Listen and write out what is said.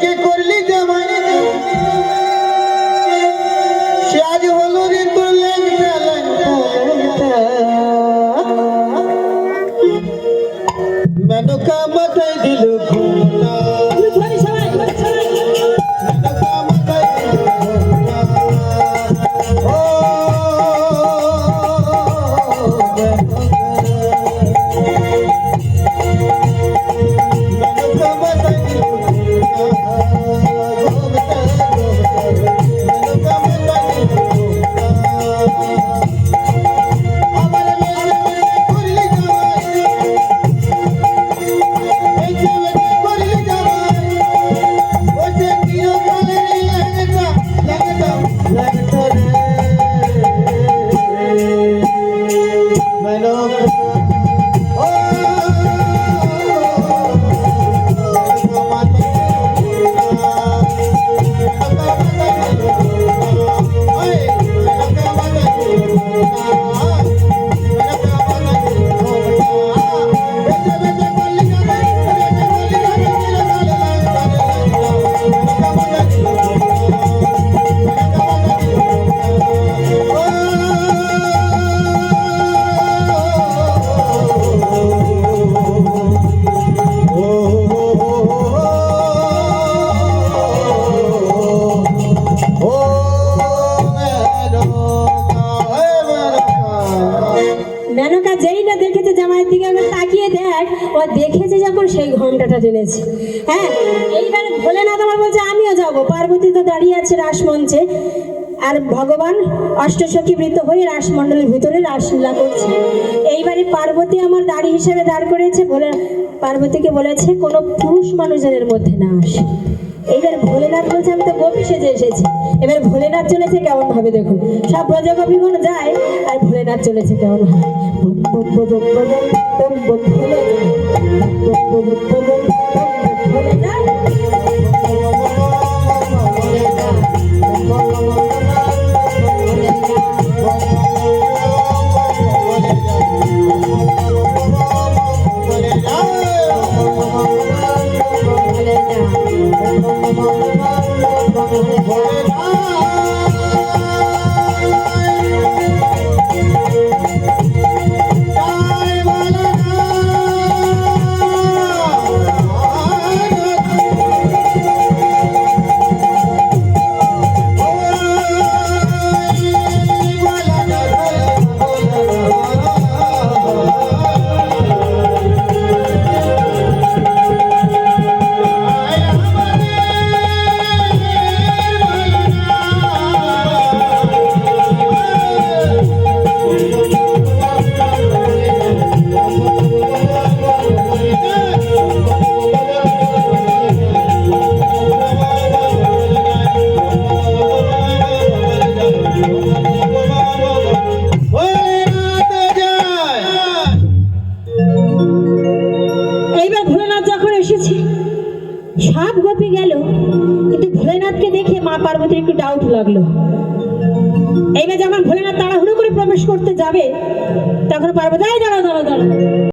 কে করলি জামাই সে আজ হলো রে তোর ল্যাংটা মেনকা মাথায় দিল ঘুমটা মেনকা যেই না দেখেছে জামাইয়ের দিকে একবার তাকিয়ে দেখ, ও দেখেছে যখন সেই ঘোমটাটা টেনেছে। হ্যাঁ, এইবার ভোলেনাথ আমার বলছে আমিও যাব। পার্বতী তো দাঁড়িয়ে আছে রাসমঞ্চে, আর ভগবান অষ্টসখী বৃত হয়ে রাসমণ্ডলের ভিতরে রাসলীলা করছে। এইবারে পার্বতী আমার দাড়ি হিসেবে দাঁড় করেছে, বলে পার্বতীকে বলেছে কোনো পুরুষ মানুষজনের মধ্যে না আসে। এইবার ভোলেনাথ বলছে আমি তো গোপী সেজে এসেছি। এবার ভোলেনাথ চলেছে কেমন ভাবে দেখুন, সব ব্রজগোপীগণ যায় আর ভোলেনাথ চলেছে কেমন ভাবে। সব গোপী গেল, কিন্তু ভোলেনাথকে দেখে মা পার্বতীর একটু ডাউট লাগলো। এইবার যখন ভোলেনাথ তাড়াহুড়ো করে প্রবেশ করতে যাবে, তখন পার্বতী দাঁড়াও দাঁড়াও দাঁড়াও